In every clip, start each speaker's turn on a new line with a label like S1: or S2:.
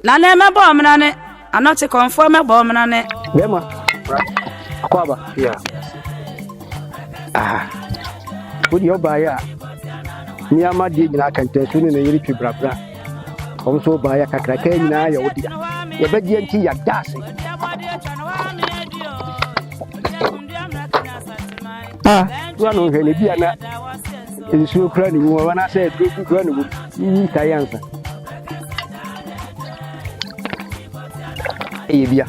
S1: Nane me bomb nane. I not to conform a bomb nane.
S2: Bema. Akwaba. Yeah. Would you buy a near my deed I can tell you in a little brabra. Also buy a cacraca in a yodia. You bet you and tea at dancing. One of any piano is so cranny when I said, go to Granwood, you need I answer. Avia.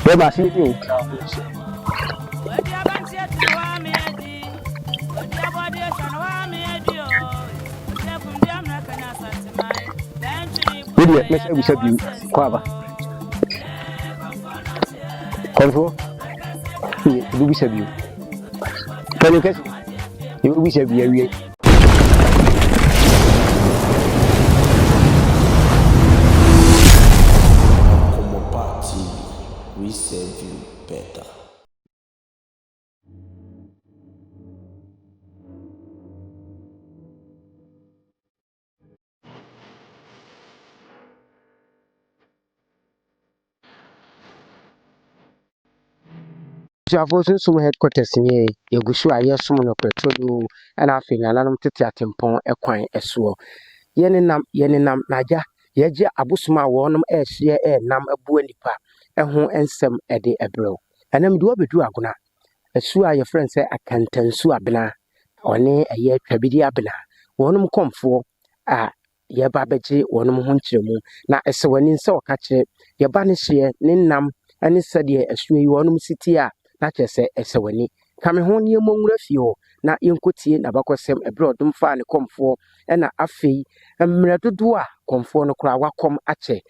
S2: Where I see you? We said you, Quava. Control, we said you. Can you guess? We said we
S3: we serve you better.
S2: So I've also some headquarters in here. You go show a some of petrol and I think I'm tete atempon equine eswo. Yeninam naja. Yeje abusuma wonum ehye nam abu nipa eho ensem ede ebro. Enam do bedu aguna. Esu a your friend say akantansu abena. One eye twabidi abena. Wonum komfo a ye ba beje wonum ho nkyeremu na esewani nse okache ye ba ne hye ne nam ane sede esu yi wonum siti a na chese esewani kame ho ne monwura fie na yenkotie na bakosem ebro dum fa ne komfo na afei mmre dodo a komfo no kura wakom ache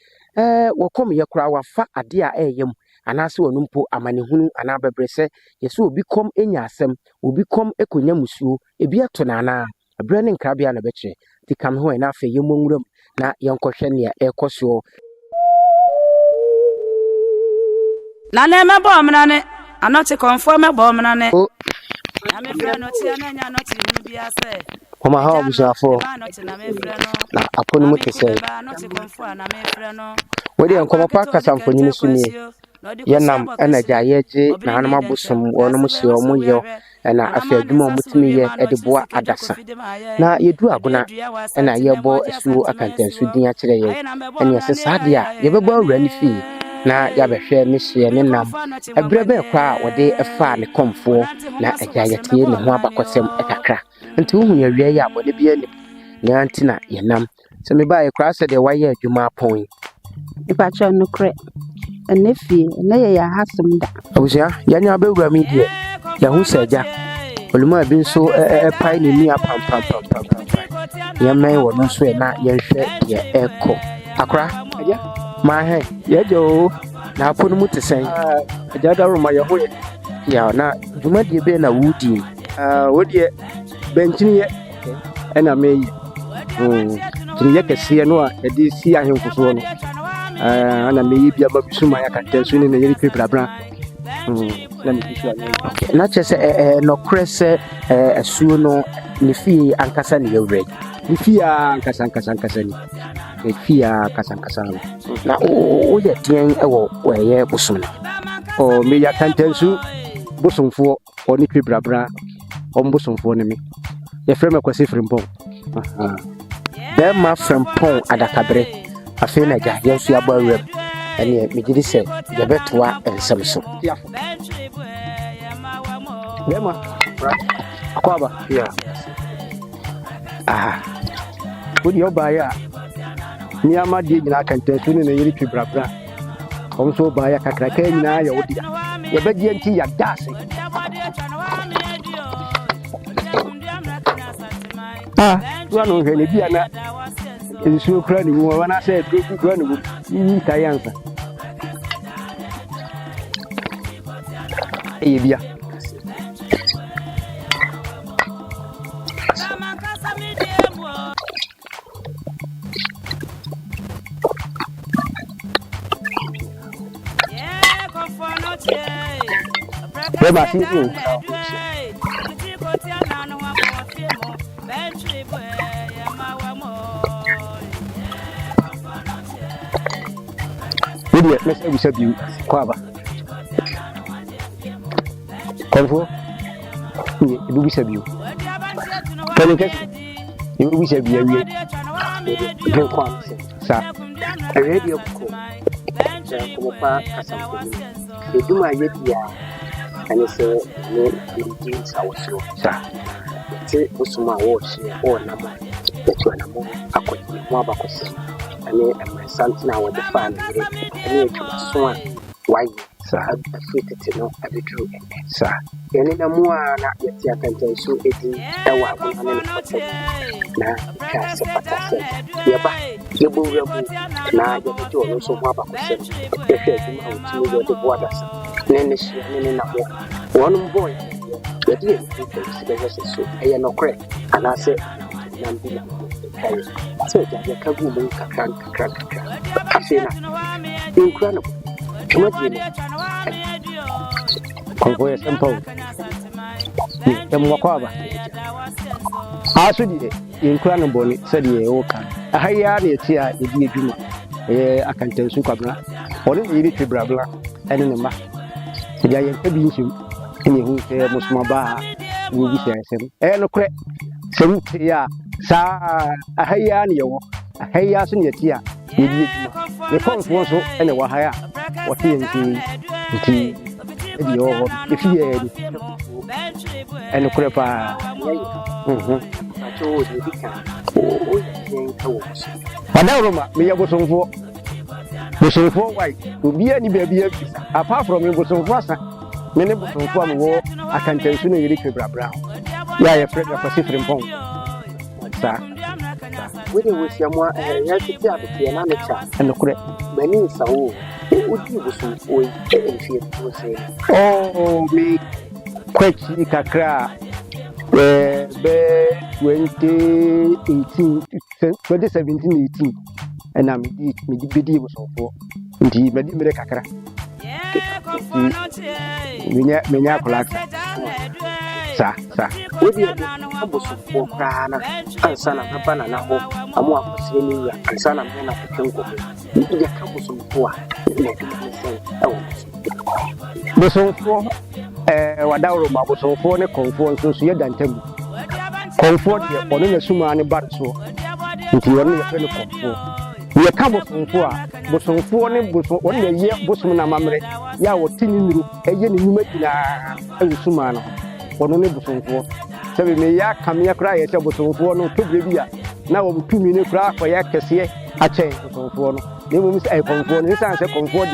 S2: wakom ye kura wafa ade a eyem anase wonumpo amanehunu ana bebrese yeso obi kom enya asem obi kom ekonya musuo ebi ato na ana abre ne nkrabia na beche ti kame ho na afei yemonwuram na yenkohwe ne ekoso
S1: Nane me bomb nane. I not to conform a bomb nane. I'm a friend not here, not to be a say.
S2: Mama, how was your for? Na aponu mo kese. We dey nkomo pa kasa mfoni ni suni. Ye nam enaja yeje na anama bosom wono mo hye omo ye na afa adwuma omutimi ye ede boa adasa. Na yedu aguna na yebo esu akantansu din a kire ye. Ene yese sade a yebebo awura ni fi. Na yabehwe ne hye ne nam ebrebe kwa wode efa ne komfo na ajayetie ne ho abakosem ekakra nti hu ye wie ya bode bia ni ne antina ye nam se me ba ye kra se de waye adwuma pon
S4: ipa cha no kre enefi na ye ya hasum da
S2: obusia ya nya bewura mi die ya hu seja oluma bi nso pai ne ni apam ya mai wo no so na ye hwe de eko akra aja ma he ye jo na aponu mutesen aja da roma ye ho ya na duma die be na wudi wodi benchini ye ena meyi kini kese no a edi si ahenkoso no ana meyi bia ba bisuma ya katensu ne yeri peprabra na mi bisu anya na chese no krese asuo no ni fi ankasa ne yewre ni fi ankasa ni e fi ankasa na o ye tien ewo weye busum o me ya katensu busumfo oni peprabra ombusumfo ne me ye frema kwasi frimpon ma frimpon adakabre afi na ga ye su abawrem ene me gidi se ye betoa ensem so ma akwaba yeah wodi obaya ni amade nyina kantansu ne yiri twibrabra omso obaya kakraka nyina ya wodi ye beje nti ya dase tuano hene bia na ensuo kra ni wo wana se dogu kra ni wo yi tayansa bia ma see you. Idiot, let's say you, Quava. Convo, you will save you. Can you get you will save you? Don't come, sir. A radio call. They do my idea, and it's a no indeed our show, sir. Take Usuma watch or number that you are a more aquatic Wabacos. And my son now with the family, and you swan. Why, sir, I fitted to know every true, sir. And in a more not yet I can tell you it is a while now, cast a patasset. You're back, you will be now the door also Wabacos. If you have to go to waters, then the ship in a one boy. The dear people is so I am no crack, and I said, so that you can go crank. Incredible. Convoy simple. Mwakaba. Asudi incredible said ye oka. A higher tia the Juma. I can tell Sukabla. Or the Edith Brabla and in the map. The giant cabin who say Musmaba will be saying, no crack. So, yeah, sa a hayano, a hayasun yatia. The course was any wahaya. What is if he had and a crepa. I told you, Madame, me was on for white to be any baby apart from it was on Rasa. Many was on farm war. I can tell you, you little brown. Yeah, a friend of a different phone. Sir, when you wish your more and the correct many is all. Would you some way and feel to say, oh, me quite kakra 2017-18, and I'm indeed was all for indeed, Medimere Kakra. Minyakulak, sir, would you have for Prana and son of a banana or a more Australia and son of a Kango? You get couples of poor. The song for Wadaro was on for a comfort, so you don't tell me. Comfort on a summa and a bad so. If you only a friend of comfort. We are come from four, but some four names for 1 year, Bosman Mamre, Yaw Tinu, a yen Numina, and Sumano, or no Boson for. So we may yak come here cry at Boson for no 2 Bibia. Now 2 minutes cry for Yakassia, a change for one. They will miss a comfort, this answer comfort,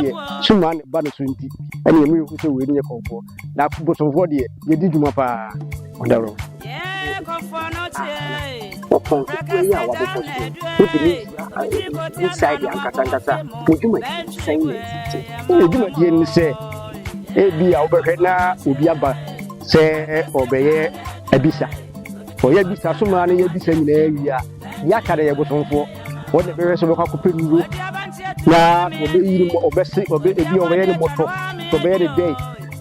S2: Suman, Banaswinty, and you move to win your comfort. Now, Boson for the, you did my pa on the road. Upon the inside the Ankatangata, would you make saying it? Would you say, be overhead now, Ubiaba, say, obey Abisa. For Yabisa, so many Yabisa in the area, Yakare was on for what the various of a couple of now, obey obey any motor, obey the day.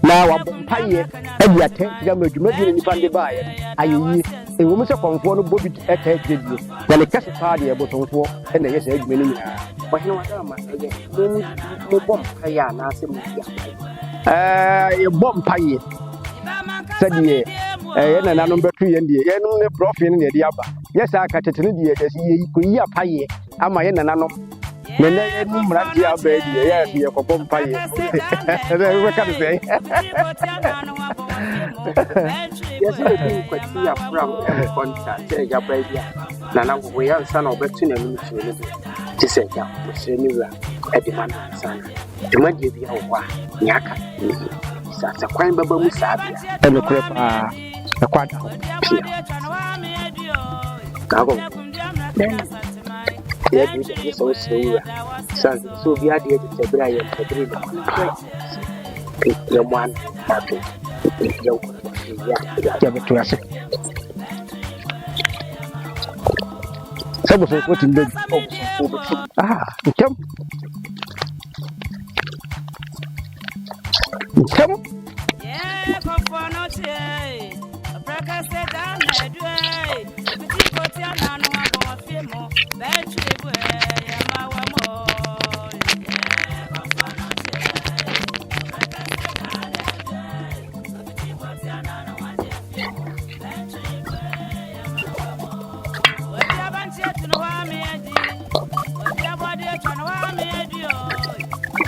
S2: Now, I'm paying every attempt to make you find buyer. I a woman's a comfort Bobby attacked you. When a castle party about on for and the yes, egg meaning. But no, no bomb payana, a bomb pay. Said ye, and a number 3 and the end of profit in the Abba. Yes, I cut it in the year as ye could pay. Am I in an anom? When I had Ratia baby, yes, you're a bomb pay. What can I say? Yes, I think quite clear from every contact, your baby. Nana, we are son of Bettina to say, yeah, was anywhere at the man, son. To make you be over, Yaka, such a crime, Baba Musabia, and the crap are a quite Cargo. Then, yes, also, so be idea to say, Brian, for 3 your one, some of what in the come.
S1: Yeah, conformity. A breakfast down there, do a petit cotier, and one more few more. Battery, yeah, my more. Yeah, conformity. Breakfast down there, a petit cotier, and one few more. Battery, yeah, my more. What you haven't yet to know how me a deal. What you have body to know how me a deal.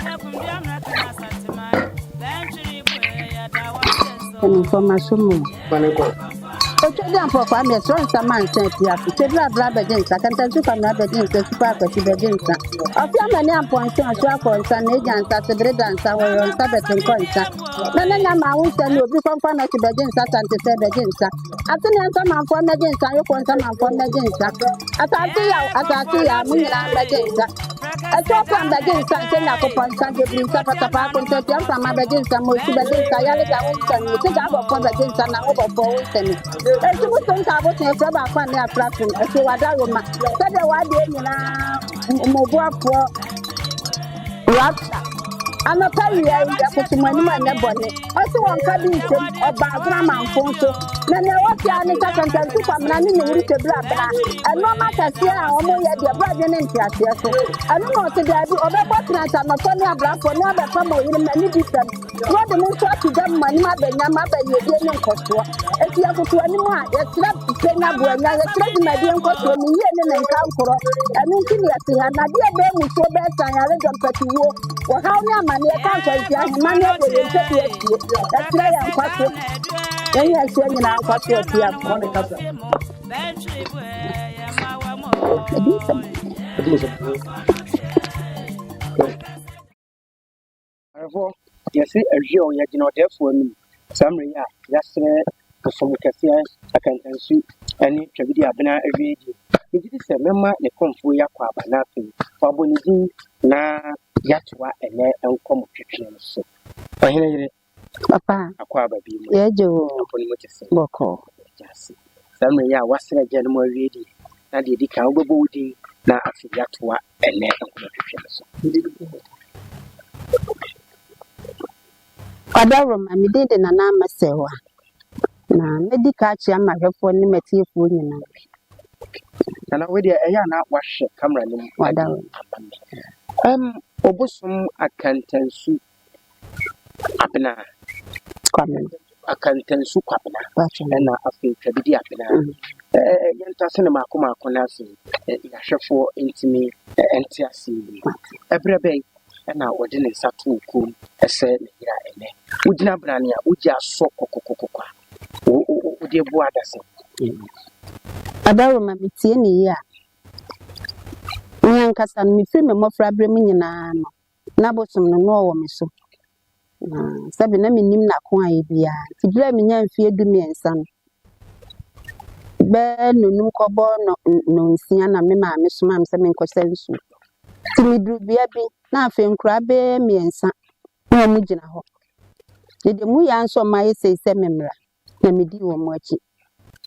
S1: Yeah, from the American Santa Battery, yeah, that was so.
S4: information mu.
S2: Maneko.
S4: Ocho di ampo kwa me so nsa man sen ti afi. Te bra begin sa kan tan su kam na begin sa su pa akwati begin sa. Ofi amani ampo nsa so akọ nsa na eja nsa te bre dansa wo yo nsa betin ko nsa. Na ma wu se ni obi kon na ti begin sa tan te se begin sa. Ati ni nsa man fo begin sa yo ko nsa man fo begin sa. Atati ya mu nyina begin sa. Acho kwa begin sa se na ko pon sa de brin sa pata pa ko te ti ampa ma begin sa mo su begin sa ya le ga wo nsa ni te ga bo fo begin sa na wo bo fo wo nsa ni. Esi bu son ta bo te fra ba kwa na platform esi wada roma se de wa de nyina mo bo afo rapsa ana pa ya ya ko ti mani ma na bone esi won ka bi ntem oba agura manfo so na ne wa ti ani ta kan tan kwa na ni wuri te bra bra eno ma ta se a o mo ya de bra de ne ntia se so eno no te da bi oba bo tna ta no to ni abra fo ni aba pa mo yiri ma ni bi tam no de mo so ti da mani ma be nya ma ba ye de ne nkoso eti ya ko to ani mo a ya tra pe na bo nya ya tra di ma de nkoso ni ye ne ne nka nkoro eno nti ni ya ti ha na de be mu so be tan ya le jam pati wo wa ha ni amani e kan kwa ti ahima ne bo ye se ti eti ya tra ya nkwaso ya se nyina nkwaso ti ya ko ne kasa
S2: Arvo, yɛse awie a yɛgyina ɔdɛɛfoɔ anim saa mmerɛ yi a yɛasrɛ bosom kɛseɛ akantansu ne twabidi abena awie die megye di sɛ mɛma ne kɔmfoɔ yi akɔ aba na afei fa abɔ ne din na yɛatoa ɛnɛ nkɔmmɔ twetwe no so ɔhene yere
S4: papa
S2: akɔ aba bi mu
S4: yejo
S2: apɔ ne mu te sɛ
S4: boko
S2: gyase saa mmerɛ yi a wasrɛ agya no mu awie die na deɛ di kan wobɛbɔ wo din na afei yɛatoa ɛnɛ nkɔmmɔ twetwe no so
S4: Adaro ma mi de na na masewa na medical chi amahwefo ne matiefo nyina
S2: na we deɛ ɛyɛ na wahwɛ camera no mu
S4: Wadaro.
S2: obosom akantansu abena
S4: kwame
S2: akantansu kwabena
S4: bacho
S2: ɛna afei twabidi abena yɛntase ne maako na ase yɛahwɛfoɔ ntimi ɛnte ase yi ɛberɛ bɛn ɛna wɔde ne nsa to kom ɛsɛ ne yera ɛnɛ wogyina brane a wogye asɔ kɔkɔkɔkɔkɔ a wode boa adase
S4: Adaro ma mi tie ne yi a nyankasa no mi firi me mofra bre mu nyina no na bosom no no wo me so na sabi na minim na ko ayi bia ti bra mi nya mfie du mi ensa no be nunum kɔbɔ no nsia na me ma me so ma me se me nkɔsɛ nsu ti mi duru bia bi na afi nkura be mi ensa na mu gyina hɔ de mu ya nso ma yɛ sɛ memra na me di wo mu akyi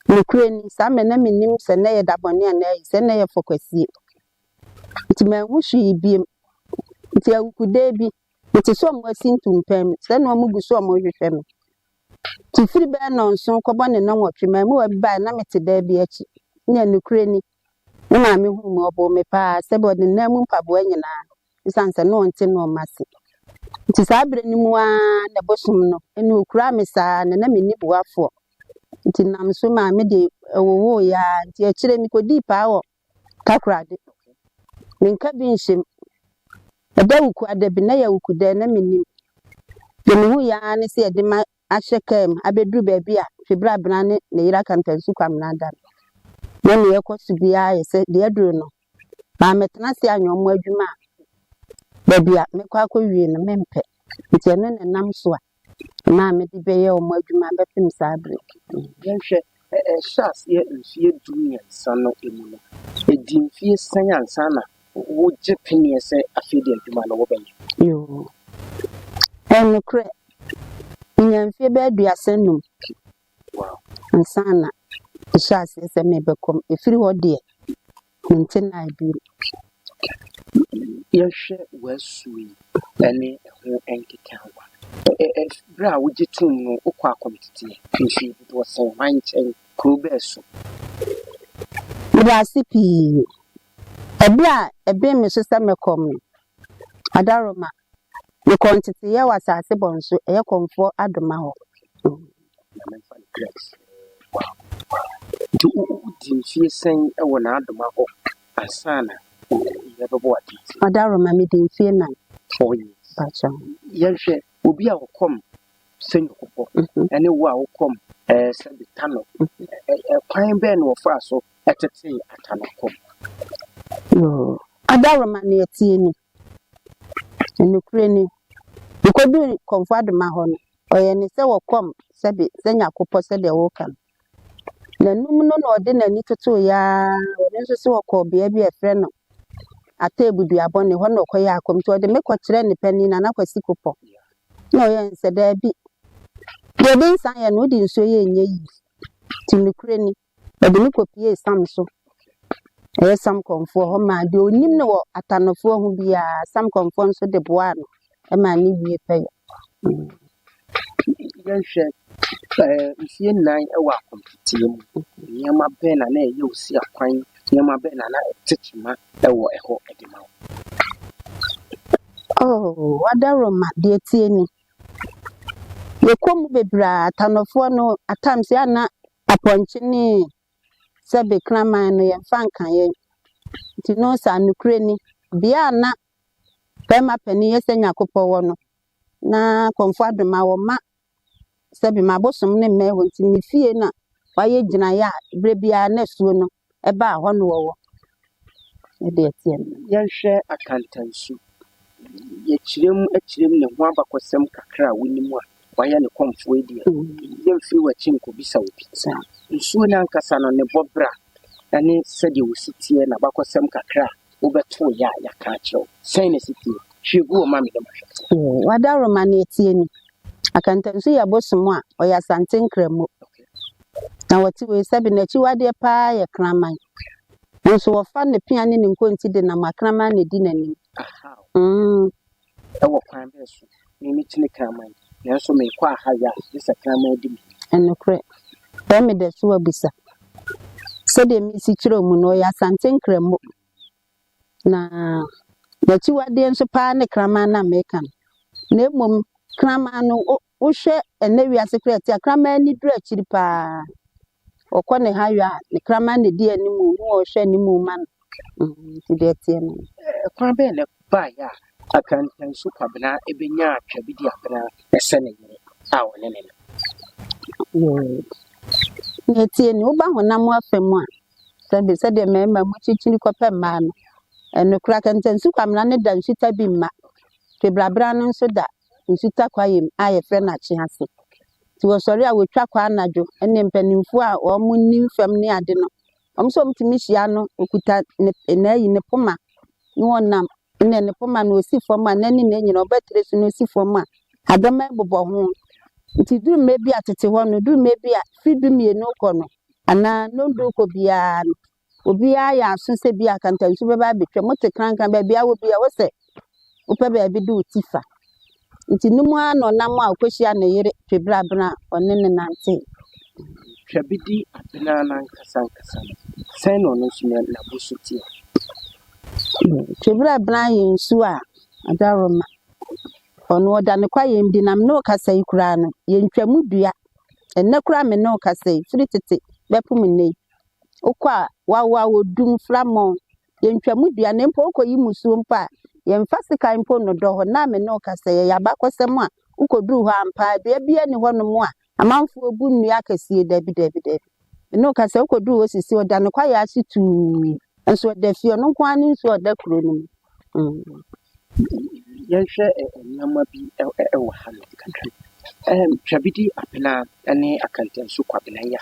S4: me kure ni sa me na minim sɛ na yɛ dabɔne a na yɛ sɛ na yɛ fɔkwasie ti ma hu hwi biem ti akukude bi ti so mo asintum pam sɛ na mo gu so mo hwehwɛ me ti firi be no nso kɔbɔ ne na wɔtwe ma mu wa ba na me te da bi akyi nya ne kure ni na me hu mo ɔbɔ me pa sɛ bɔ de na mu mpaboa nyina isanse no nte no mase nti saa bere ni mu a na bosom no ene okura me saa na me ni boafo nti nam so ma me de wowo ya nti akire mi kodi pa wɔ kakrade me nka bi nhyem eda wuku adabi na ya wuku da na me nim de me hu ya ne se de ma ahyɛ kam abeduru ba bi a fibra bena ne yira kantansu kwam na da na ne yɛkɔ so bia yɛ sɛ de aduru no ba metena se anwom adwuma ba bia mekɔ akɔwie no mempɛ nti eno ne nam so a na me de bɛyɛ o adwuma bɛpem saa break
S2: yɛhwɛ ɛhyɛs yɛ mfie dumiɛnsa no emu no ɛdi mfie san ansa na wogye peneɛ sɛ afei de adwuma no wobɛyɛ
S4: yo ɛno korɛ nya mfie bɛ aduasa num
S2: wow
S4: ansa na ɛhyɛs sɛ mebɛkɔm ɛfiri hɔ deɛ nte na bi
S2: yɛhwɛ wasuo yi ɛne ɛho nkekawa bra wo gitum no okwa akomtete nfi do so man chen kro be so
S4: Brasi pi. Ebia ebe me so se mekom no. Adaroma. Me kontete ye wasase bonso eye komfo adoma ho.
S2: na men fa grace do di fi sen e wo na adoma ho asana ye bebo atiti
S4: Adaroma me din fie na.
S2: 4 years
S4: Pacha.
S2: yehwe obi a wokom sen kokko ene wo a wokom se bitano kwan be no fa so etete atanakom
S4: Yo. Adaroma na etie ni. Enukure ni. Nkodu komfo adoma ho no. Oye ni se wokom se bi se nyakopo se de wo kan. Na num no na ode na ni toto ya, ode nso se wokọ bia bi efre no. Atebudu abone ho na okoye akom to ode mekọ kire ni pani na nakwasi kopo. Na oye nse da bi. De bi nsan ye no di nso ye enye yi. Tinukure ni. Ode ni kopie sam so. Eye sam komfo ho ma de onim ne wo atanofo ho bia sam komfo nso de boa no. E ma ni wie pe.
S2: yehwe mfie nan e wa akomtete mu nyama be na na ye osi akwan nyama be na na tetema e wo eho edema
S4: Oh, Adaroma de etie ni. Ye kom bebra atanofo no atamse ana aponche ni sebe kraman no ye fankan ye. Ti no sa nukure ni bia na pema pani ye senya kopo wo no. Na komfo adoma wo ma sebe mabosom ne me wonti ni fie na waye gina ya bre bia na suo no e ba ho no wo. E de etie ni.
S2: yehwe akantansu yechirem ne ho abakosem kakra wonimu a waya ne komfo edi yemfiri wachi nkobisa obi nsuo na nkasa no ne bobra ane sede wositie na bakosem kakra wobeto ya ka kyew sen ne sitie hwegu o ma me dem
S4: Adaroma na etie ni. Akantansu ya bosom a oya santen kramo. Na wati we sebe na chi wade pa ye kraman. Nso wofa ne piane ne nkonti de na makraman ne di nanim.
S2: aha ewo kwan be so me tine kraman nanso me kwa aha ya disa kraman di me
S4: Enokre. Ba me de so abisa. Sede mi si kire mu no ya santen kramo. Na chi wade nso pa ne kraman na mekan. Na emom kraman no wo hwe enewi secret ya kraman ni dura chiri pa. Okone hawa ne kraman ne di animu wo hwe animu man. Ti de tie no.
S2: kwan be ne ba ya akantansu kwabena ebenya atwa bi di abena ese ne yire a wone ne
S4: Yo. Netie ni uba honam afem a se de mema mu chichiri kope ma no eno kra kantansu kwamna ne da nsuta bi ma te brabra no nso da nsuta kwayem aye fre na chi ase ti wo sori a wotwa kwa anadwo ene mpanimfu a wo mu nim fam ne ade no omso mtimi hia no okuta na yi ne poma ni wonam ne poma no osi fam a nani na nyina obetre so no osi fam a adama bobo ho nti duru mebi atete ho no duru mebi a fidu mienu ko no ana no ndu ko bia obi a ya aso se bia kantansu be ba betwa mote krankan ba bia wo bia wo se upe ba bi du tifa nti numu ano nam a okohia na yere twebra bra one ne nante
S2: twabidi abena na nkasa sen no no so na busuti
S4: twebra bra yensu a Adaroma ono oda ne kwa yem dinam no kasa ikura no yentwamu dua enne kura me no kasa firi tete bepum nei okwa wawa wodum flamon yentwamu dua ne mpo okoyi musuo mpa yemfa sika mpo no do ho na me no kasa ye yabakosem a ukoduru ho ampa dua bia ni ho no mo a amanfo obu nnua kase dabi no kasa ukoduru osisi oda ne kwa ya asitu enso da fie no kwa ni nso oda kuro no
S2: yehwe nyama bi ewo ha no kakra twabidi abena ane akantansu kwabena ya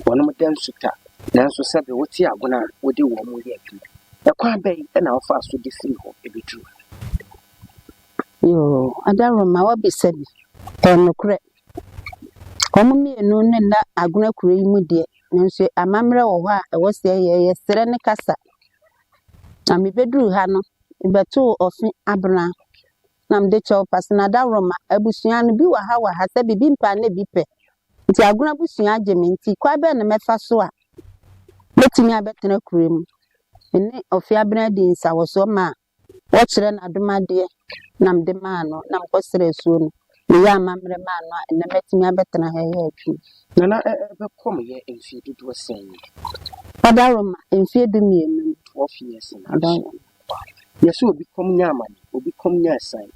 S2: wonom dan suta nanso sebe wote agona wode wo mu ye adwuma ekwa bai na ofa so de firi ho ebedru
S4: yo Adaroma wabisabi enokre komo mienu ne na agona kuro yi mu de nanso amamre wo ho a ewo se ye sere ne kasa na mebedru ha no beto ofi abra nam de kyɛw pas na da roma abusua no bi wɔ ha sɛ bibi mpa na bi pɛ nti agona abusua agye me nti kwa bɛ na mɛfa so a metumi abɛtena kure mu ne ofia bena di nsa wɔ so ma wɔkyerɛ na adomadeɛ nam de maa no nam kɔsrɛ suo no ne yɛ amammerɛ maa no a ɛnɛ mɛtumi abɛtena ha yɛ atwi
S2: Nana ɛbɛkɔm yɛ mfie dodoɔ sɛn yi.
S4: ɔda roma mfie 12
S2: 12 years na.
S4: ɔda roma
S2: Yɛsɛ obi kɔm nya amane, obi kɔm nya asan.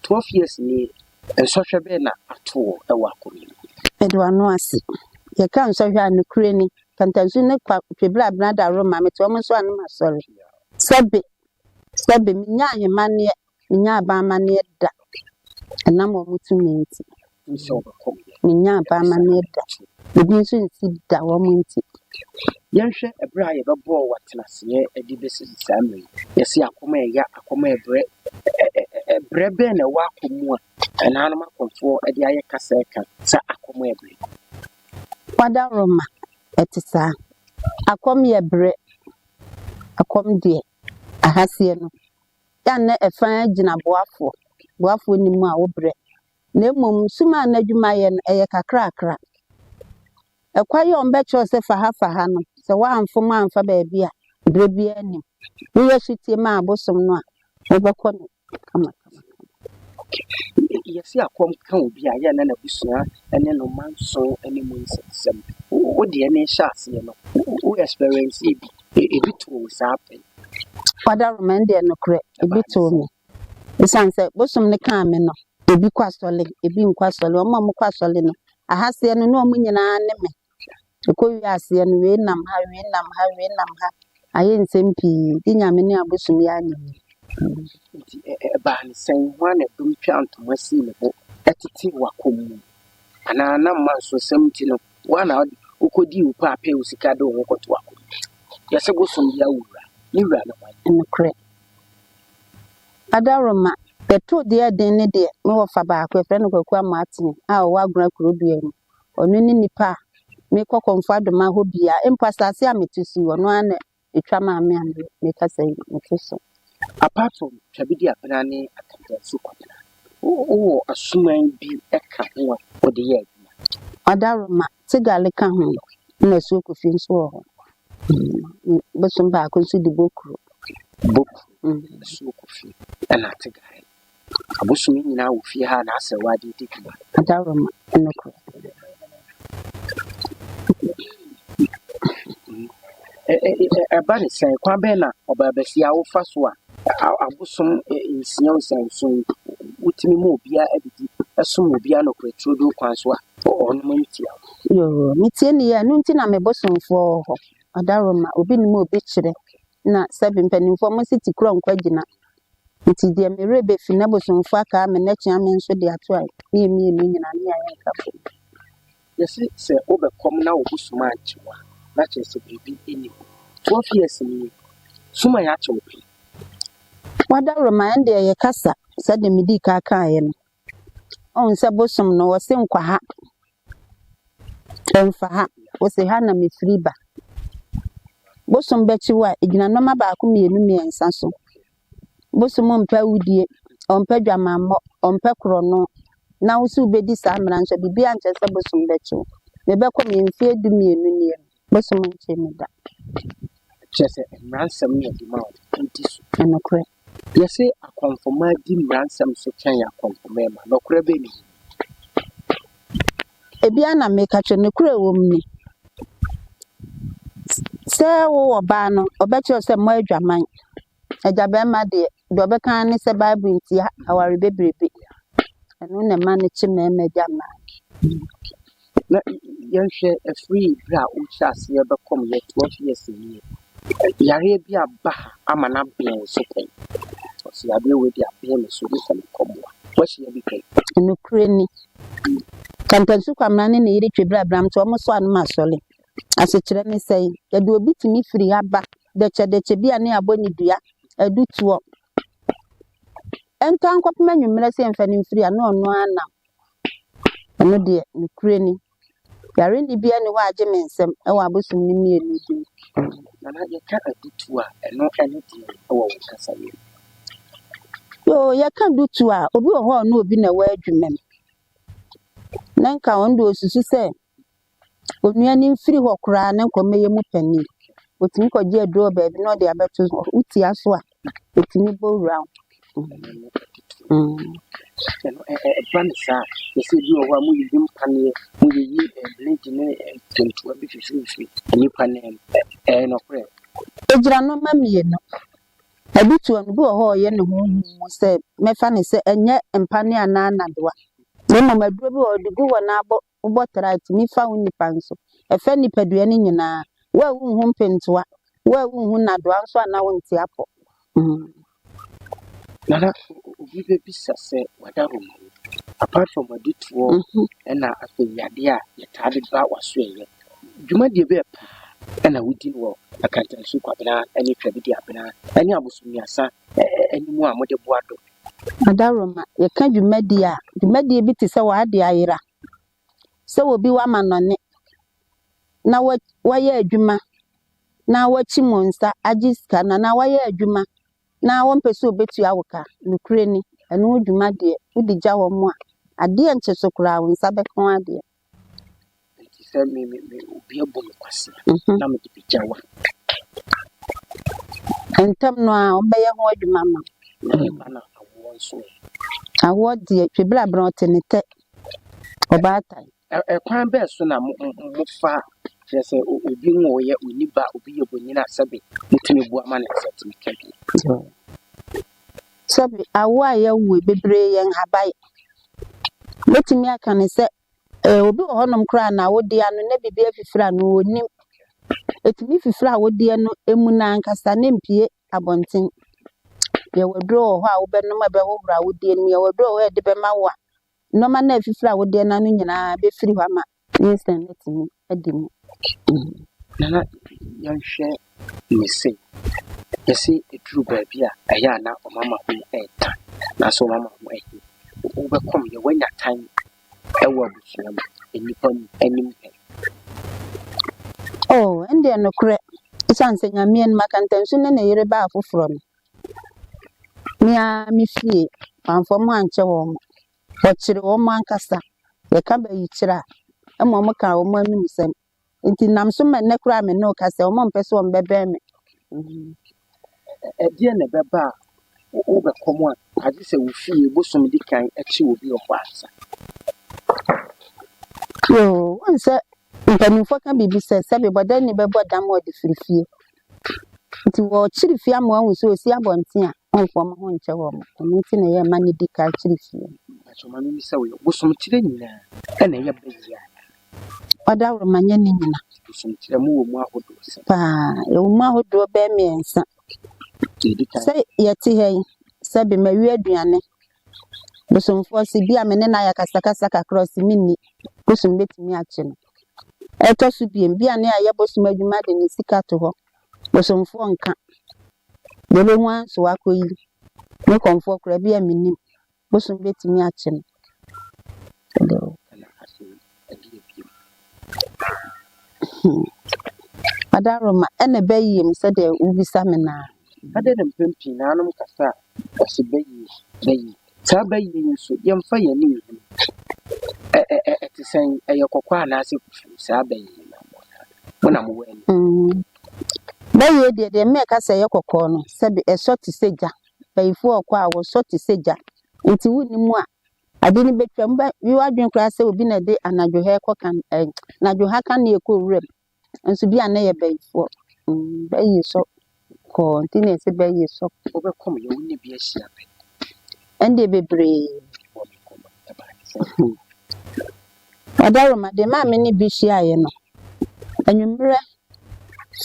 S2: 12 years ni nsɔhwɛ bɛɛ na ato ɛwɔ akɔm yi.
S4: ɛde wano ase yɛka nsɔhwɛ a no kure ni kantansu ne kwa twebra abena da roma mete ɔmo nso anum asɔre sɛbe menya ahemaneɛ menya abamaneɛ da ɛnam ɔmo tumi nti
S2: Nso ɔbɛkɔm yɛ.
S4: menya abamaneɛ da ebi nso nsi da ɔmo nti
S2: Yɛnhwɛ ɛberɛ a yɛbɛbɔɔ wɔtenaseɛ de bɛsi saa mmerɛ yi. Yɛse akɔm a ɛyɛ akɔm a ɛbrɛ ɛbrɛ bɛɛ na ɛwɔ akɔm mu a ɛnaanom akɔmfoɔ de ayɛ kasa ɛka sɛ akɔm a ɛbrɛ.
S4: wada roma ɛte saa akɔm yɛ brɛ akɔm deɛ ahaseɛ no yanne ɛfa gyina boafoɔ ni mu a wobrɛ na mmom suma na adwuma yɛ no ɛyɛ kakrakra ɛkwa yɛ ɔmbɛkyerɛ sɛ faha no sɛ woamfom amfa baabi a brɛ bi anim woyɛ sutie ma abosom no a wobɛkɔ no kama
S2: Yɛse akɔm ka obi a yɛ na n'abusua ne no manso ne mu nsɛnsɛm. Wode ɛne hyɛ aseɛ no wo experience ebi too saa pɛ.
S4: wada roma deɛ nokorɛ ebi too me bisan sɛ bosom ne kaa me no ebi kɔ asɔle ebi nkɔ asɔle ɔmo a mo kɔ asɔle no ahaseɛ no na ɔmo nyinaa ne me ekɔ wi aseɛ no wei nam ha ayɛ nsɛm pii di nyame ne abosom yɛ anim
S2: Nti ɛbaa ne sɛn ho a na dom twa ntoma sii ne bo ɛtete wakɔm mu. Anaa na mma nso sɛm nti no woana wokɔdii wo pɛ apɛ wo sika de wo ho kɔto wakɔm. Yɛsɛ bosom bi awura ne wura no hwan.
S4: nokorɛ wada roma bɛto deɛ den ne deɛ mewɔ fa baako ɛfrɛ no kwaku amaatene a ɔwɔ agona kurobua mu ɔno ne nipa a mekɔ kɔmfo adoma hɔ bia mpo asase a metu si ɔno a na ɛtwa maame a meka sɛ meto so
S2: Apart from twabidi apena ne akantansi kwabena, wowɔ asuman bi ɛka ho a wode yɛ adwuma.
S4: wada roma tigale ka ho na suo kofi nso wɔ hɔ bosom baako nso de bokuro
S2: Asuo Kofi ɛna Tigare. Abosom yi nyinaa wɔ fie ha na asɛ wade di dwuma.
S4: wada roma nokorɛ
S2: Ɛba ne sɛn kwan bɛn na ɔbaabɛsi a wofa so a abosom nsia nsanson wotumi ma obiara adidi ɛsom obiara nɔkɔreturo do kwan so a ɔnom ntia.
S4: yoo metie ne yɛ ɛno nti na mebosomfoɔ wɔ hɔ wada roma obi ne mu obi kyerɛ na sɛbi mpanimfoɔ mo si ti kuro nkwa gyina nti deɛ merɛ bɛfi na bosomfoɔ aka me na kyea me nso de ato a ne yɛmienu nyina ne ayɛ nkafo
S2: Yɛse sɛ wobɛkɔm na wobosom ankyewa na kyerɛ sɛ biribi ɛnim 12 years ni suma yɛ akyɛw pii.
S4: wada roma ɛn deɛ yɛkasa sɛde medi ka kaeɛ no ɔhu sɛ bosom no wɔse nkwa ha ɛmfa ha wɔse ha na mefiri ba bosom bɛkyi wo a ɛgyina nɔma baako mmiɛnsa so bosom mpɛ wudie ɔmpɛ dwamammɔ ɔmpɛ korɔno na wo so wobɛdi saa mmara nso biribi ankyɛ sɛ bosom bɛkyi wo mebɛkɔ mfie 12 nie bosom nkyɛ me da
S2: Kyerɛ sɛ mmaransɛm ne yɛde ma wo nti so.
S4: ɛnokorɛ
S2: Yɛse akɔmfoma di mmaransɛm so kyɛn akɔmfoma ma nɔkorɛ bɛ ni.
S4: ebia na meka kyerɛ nokorɛ wɔ mu ni sɛ wowɔ baa no ɔbɛkyerɛ sɛ mmɔ adwaman agya bɛrima deɛ ɔbɛka ne sɛ bible nti aware bebrebe ɛno na ma no kye mmarima agya mmaa
S2: Na yɛnhwɛ afiri berɛ a wohyɛ aseɛ bɛkɔm yɛ 12 years nie. Yareɛ bi aba ha ama no abɛn wo so pɛn. Ɔsɛ yareɛ wei de abɛn me so de sɛ mekɔmmoa. Woahyia bi pɛn.
S4: nokorɛ ni kantansu kwamena ne ne yere twebere abram nti ɔmo so anom asɔle asekyerɛ ne sɛ yɛde obi tumi firi aba dɛkyɛdɛkyɛ bi a ne abɔ ne dua adutoɔ ɛnka nkɔpem anwummerɛ sɛ mfa ne mfiri a na ɔno anam ɛno deɛ nokorɛ ni yare ne bia ne hɔ agye me nsɛm ɛwɔ abosom ne mmienu bi
S2: Nana yɛka adutu a ɛno ɛne deɛ ɛwɔ wo kasa yɛ.
S4: Yo, ya can do to a obi wɔ hɔ no obi na ɛwɔ adwuma mu. Na nka wɔn de osusu sɛ onua ne mfiri hɔ koraa na nkɔmɛyɛ mu panin. Otumi kɔgye aduro baabi na ɔde abɛto utia so a otumi bɔ wura wo.
S2: Banisa, you see, you are moving panel, you blend in a bit of new panel, and of prayer.
S4: Ejira no ma mienu. Ebi tu an bi wɔ hɔ yɛ ne ho mu sɛ mɛfa ne sɛ ɛnyɛ mpane ana anadoa. Na mama aduro bi wɔ de gu wɔ na abɔ bɔtara atumi fa wo nipa nso. Ɛfɛ nipadua ne nyinaa. Wa wu hu mpentoa, wa wu hu nadoa nso ana wo nte apɔ.
S2: Nana, we be say, what I apart from what it was, and I think Yadia, yet added about was swaying. You might be a bear, and I would deal well. I can't tell you, any credit, any abus me as any more with the water.
S4: Adaroma, ye can you media, the media bit is so hard the ira. So will be one man on it. Now what, why ye juma? Now what chimonsa, ajiska, na why ye juma? Na one person bet you awaka, Ukraine, and would you mad dear, would the jaw more? A dear and chesokra when Sabekon dear.
S2: Tell me, be a boy, Nam to be Jawa.
S4: And tell no, obey a word, mamma. I want dear, Tribla brought in it. About time.
S2: A crime best when I'm far. Just say, being more yet, we need back, be a bonina sabi, to what man accepts me.
S4: Sabi, I wire we be brave and habai. Let me I can say, obi honum cry na wo dia no na bibi afifira no onim. Etimi fifira wo dia no emu na nkasa na mpie abonten. Ye wodro ho a wo be no ma be ho bra wo dia no ye wodro ho e de be ma wo a. No ma na afifira wo dia na no nyina be firi ho ama. Instant etimi adim.
S2: Nana, young share, you say. You see, a true baby, a yana or mamma who ate. Now, so mamma who overcome you when that time. I will be Nippon anything.
S4: Oh, and they are no correct. It's answering a me and Macantension and a year about from me fee, and for Mancha home. But she will mancasta. The cabby chira, a momaka or monumsem. Until Namsum and Necram and no castle, one person bebe me.
S2: A dear never overcome one. I just say we feel bosom decay, actually will be of wax.
S4: Yo, one said, you can be said, Sabby, but then you better damn what the free fee. It was chilly fiam one we saw see a bontia on from a hunch home, and meeting a year money decal chilly fee.
S2: But your mammy saw you bosom chilling, and a year baby.
S4: Other Romanina,
S2: Bosom chillamu,
S4: pa, your ma would do a bear me and son. Say, yet, hey, Sabby, my weird Diane. Bosom for Sibia Menena Casacasa across the mini. Bosom bit me action. I toss to be and be near your bosom made you mad in his to her. Bosom for unca. The little one so I could no comfort crabby and minim. Bosom bit me action. Adaroma, and a bay, said there will be salmon now.
S2: I didn't pimp in Anum Cassa, as a baby. Sabay, so young fire knew him. At the same, a yokoquan as if Sabay. When I'm away.
S4: Bay, dear, they make us a yokocorn, said a sort to say ja. Bay 4 o'clock was sort to say ja. Into wouldn't more. I didn't bet you are doing class will be a day and I do hair cock and egg. Now you have can near cool rib. And to be a near bay for bay so continue to bay so
S2: Overcome, you wouldn't be a shepherd.
S4: And they be brave. Adaroma, the mammy be shy, you know. And you mirror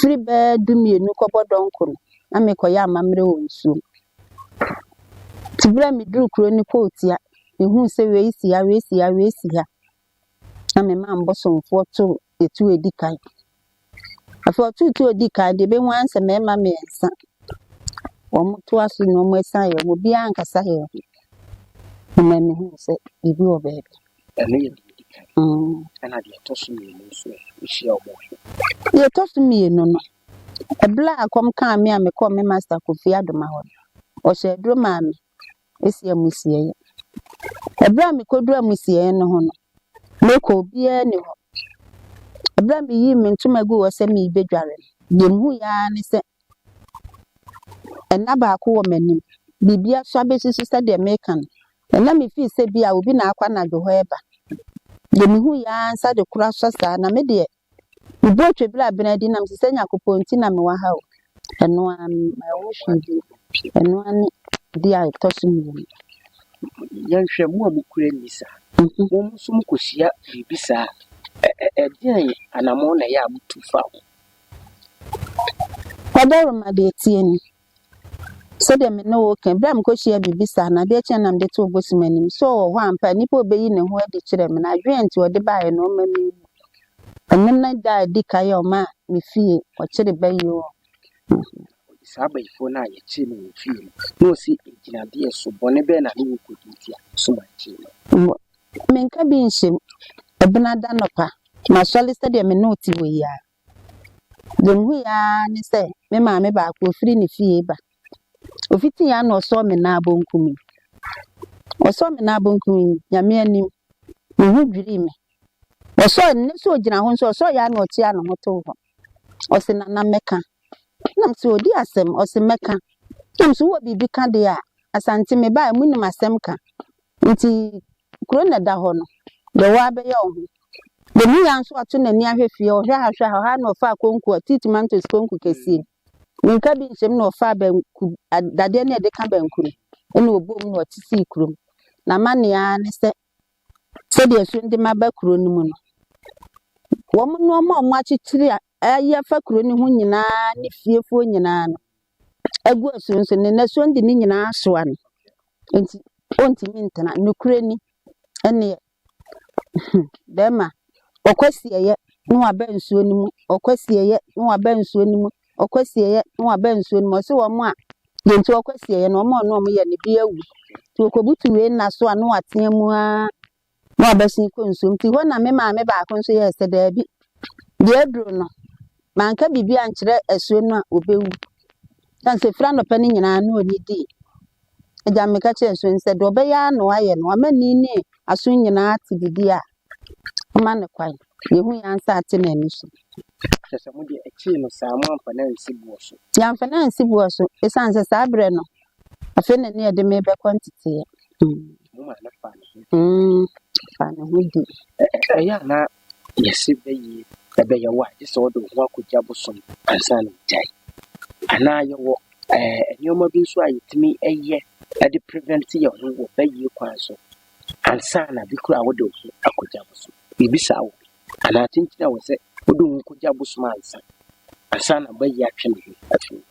S4: free bed do me a new copper donkey. I make a yam mammy soon. To blame me drew crony quotes ya. You say race ya. I'm a man bosom for 2 a 2 a decay. I for 2 to a decay, they be once a man, mammy and son. One to us no more sire will be Anka Sire. Mammy said, if you are baby.
S2: And I get tossing me in this way, which you are.
S4: You tossed me, no. A black come me and me call me master could fear the mahon. Or say, Drew mammy. esi amusiye ebra me kodu amusiye no ho no meko bia ni ho ebra me yi me ntuma gu wo se me bedware de mu ya ni se enna ba ko wo manim bibia so abesisi se de mekan enna me fi se bia obi na akwa na dwo ho eba de me hu ya nsa de kura so sa na me de Ibo twebla benadi nam se Nyankopɔn nti na me wa ha o. Eno am ma wo hwidi. Eno ani di a tosu mu.
S2: Yanhwɛ mu a mukure nisa. Mo muso mukosia bibisa. Ɛdeɛn anamo na ya mutu fa ho.
S4: Kwadaro ma de tie ni. So de me no kan bra me kosia bibisa na de chen nam de to obosumanim. So ho ampa nipa obeyi ne ho adi kyerɛ me na adwen nti ode baaye no mami. Enna da di kayo ma me fie o kyere bayo.
S2: Saba ifo na ye chi no fie. No si ejinade so bone be na ne kodintia so ma chi no.
S4: Menka bi nhyem ebena da nopa ma sole se de me no ti we ya. Dem hu ya ni se me ma me ba ko firi ni fie ba. Ofiti ya no so me na abonkumi. O so me na abonkumi nyame anim. Me hu dwiri me. O so ne so gina ho so ya na o ti ano moto ho. O se na meka. Nam so odi asem o se meka. Nam so wo bibi ka de a asante me ba mu nim asem ka. Nti kuro na da ho no. De wa be ye ho. De mu ya nso ato na ni ahwefie o hwe ha na ofa konku titimantos konku kesi. Nka bi nsem na ofa banku dade na de ka banku ni. Ena obom na otisi kurom. Na mane ya ne se de so ndi maba kuro ni mu no. Wo mu no ma mo achichiri aye fa kuro ni ho nyina ne fiefo nyina no. Agu asunso ne na so ndi ni nyina so an. Enti onti mintana nukure ni ene bema okwasieye no aba nsuo ni mu okwasieye no aba nsuo ni mu okwasieye no aba nsuo ni mu so wo mo a yenti okwasieye no mo no mo ye ne bia wu ti okobutu we na so anu atea mu a no abasin ko nsuo ti ho na me ma me ba ko nso ye se da bi de aduro no manka bibia nkyere asuo no a obewu dan se fra no pa ni nyina no ni di eja me ka che nsuo nse do be ya no aye no amani ni aso nyina ati bibia ma ne kwai yehu ya nsa ate na ni so
S2: Sɛ mo de echi no saa mo amfa na nsibuo so.
S4: ya mfa na nsibuo so esanse saa bre no afi na ne de me be kwantite
S2: Mo ma na fa no.
S4: fa na hudi
S2: Ɛyɛ na yɛse bɛyi ɛbɛyɛ wa sɛ wɔde ho akogya bosom ansa na gyae. Ana yɛ wɔ nneɛma bi nso a yɛtumi ɛyɛ ɛde prevent yɛ ho wɔ bɛyi kwan so. Ansa na bi kura wɔde ho akogya bosom. Bibisa wo. Ana tintina wɔ sɛ wɔde ho akogya bosom ansa na bɛyi atwe ne ho afi.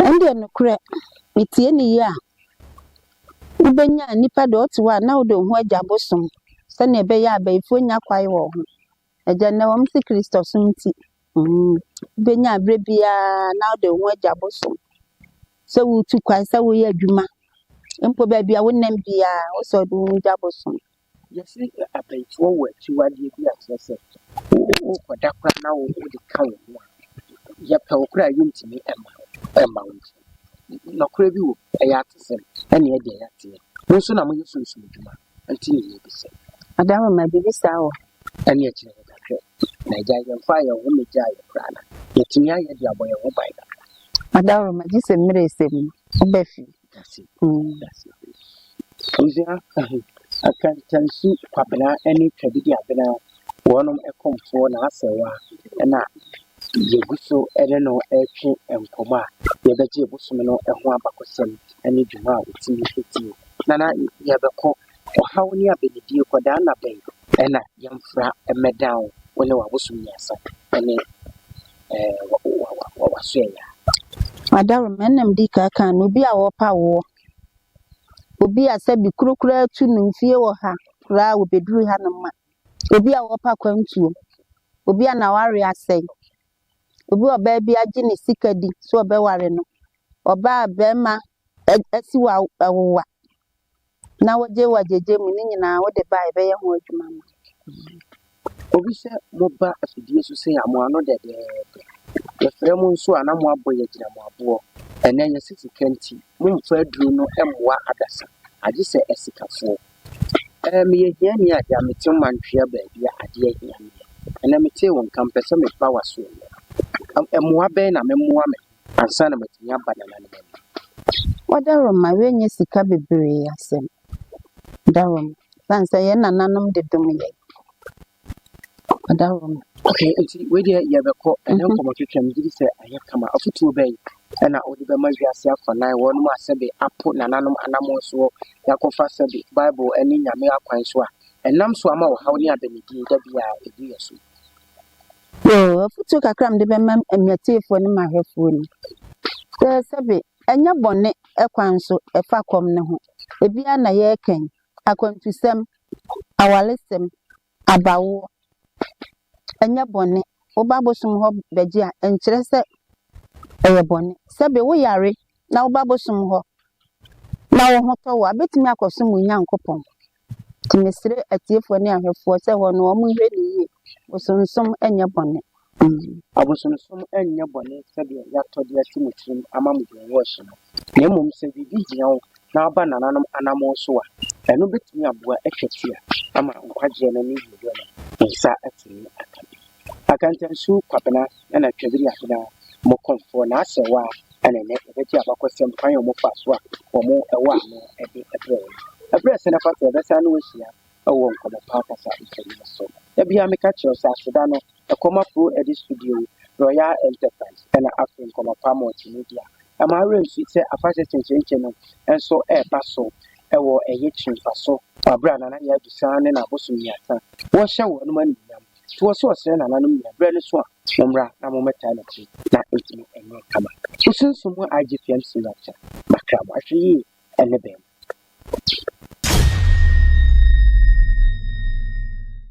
S4: ande no kure metie ni ya ubenya nipa de otuwa na wo de ho agya bosom se na ebe ya abaifo nya kwai wo ho agya na wo msi Kristo sumti ubenya abre bia na wo de ho agya bosom se wo tu kwai se wo ye adwuma empo ba bia wo nam bia wo so de ho agya bosom
S2: Yɛse abaifo wɔ akyiwadeɛ bi akyerɛ sɛ wo kɔda kora na wo de ka wo ho a yɛpɛ wo kora yɛntumi ɛma wo nti. Nɔkora bi wɔ ɛyɛ atesɛm ɛne ɛde ɛyɛ ateɛ. Mo nso na moyɛ sunsun adwuma nti ne yɛ bisɛ.
S4: adawo ma bibisa wo
S2: Ɛne akyerɛ yɛ kakra. Na agya yɛmfa yɛn ho megya yɛ kora na yɛtumi ayɛ de abɔ yɛn ho ban kakra.
S4: adawo ma gise mmere sem obafi
S2: Dase. Ozia akantansu kwabena ɛne twabidi abena wɔnom ɛkɔmfoɔ na asɛwa ɛna yɛgu so ɛne no ɛtwe nkɔmɔ a yɛbɛgye bosom no ɛho abakɔsɛm ɛne dwuma a wɔtumi ɛtie. Nana yɛbɛkɔ ɔhaw ne abɛnidie kɔdaa na bɛn ɛna yɛmfra ɛmɛdan wo ne wabosom nyasa ɛne waso ɛyɛ.
S4: adawo ma nam di kaka no bi a wopa wo obi a sabi kurokura tu no mfie wo ha kura wo beduru ha no ma obi a wopa kwantuo obi a na ware asai obi oba bi age ne sikadi so oba ware no oba bema asi wa awowa na woje wajeje mu ni nyina wo de ba ebe ye ho adwuma ma
S2: Obi sɛ moba afidie so sɛ amoano dɛdɛɛdɛ yɛfrɛ mu nso a na mo abɔ yɛ gyina mo aboɔ ɛnɛ yɛ sisi kɛnti momfa aduro no mmoa adasa agye sɛ ɛsikafoɔ meyɛ hiani a deɛ mete mantwea baabi a adeɛ hia me ɛnɛ metee wo nka mpɛ sɛ mefa w'aso mmoa bɛn na memmoa me ansa na matumi aba nana no bɛm
S4: Wadaroma wenye sika bebree asɛm. Daroma. Sansa yɛ nananom de dom yɛ. Wadaroma.
S2: okay nti we deɛ yɛbɛkɔ ɛnɛ nkɔmmɔ twetwa me gyiri sɛ ayɛ kama afotuo bɛyi ɛna wode bɛma wiase afa nan wɔnom a sɛbe apo nananom anamɔ soɔ yɛakɔfa sɛbe bible ne nyame akwan so a ɛnam so ama ɔhaw ne abɛnidin da bia ɛdu yɛ so
S4: Afutuo kakra mde bɛma amiatiefoɔ ne mahwɛfoɔ ni. Sɛbe ɛnyɛ bɔne ɛkwan so ɛfa kɔm ne ho. Ebia na yɛkɛn akwantusɛm, awalesɛm, abawo. Ɛnyɛ bɔne. Woba bosom hɔ bɛgye a ɛnkyerɛ sɛ ɛyɛ bɔne. Sɛbe wo yare na woba bosom hɔ na wo ho tɔ wo abetumi akɔsom wo Nyankopɔn. Timesire atiefoɔ ne ahwɛfoɔ sɛ hɔ no ɔmo hwɛ ne yie. Bosomsom ɛnyɛ bɔne.
S2: abosomsom ɛnyɛ bɔne sɛdeɛ yɛatɔ de ati mo tirim ama mo deɛ wɔhye no na mmom sɛ biribi gyina wo na aba nananom anamɔ so a ɛno bɛtumi aboa atwatia ama nkwagyeɛ no ne yiyɛ no nsa atumi aka bi akantansu kwabena ɛna twabiri abena mo kɔmfoɔ na asɛ wɔ a ɛna ɛnɛ yɛbɛgye abakɔsɛm kwan yɛ ɔmo fa so a wɔn ɛwɔ ano ɛde ɛbrɛ wɔn ɛbrɛ sɛ nafa sɛ ɛbɛsa no wɔahyia ɛwɔ nkɔmmɔ pa kasa nsɛm so ebia meka kyerɛ sɛ aseda no ɛkɔma pro ɛde studio Royal Enterprise ɛna afei nkɔmmɔ pa multimedia ama awura nsu sɛ afahyɛ kyɛnkyɛnkyɛn no nso ɛreba so ɛwɔ ɛyɛ kyimfa so abra nana yɛ adusa ne n'abosom yɛasa wɔhyɛ wɔn nom animuonyam to wɔso ɔsrɛ nananom nyina brɛ no so a wɔmmra na mommɛtaa n'akyi na ɛtumi ɛnyɛ kama wosunso mu agye fiam si no akyɛ makra mo ahwɛ yie ɛne bɛn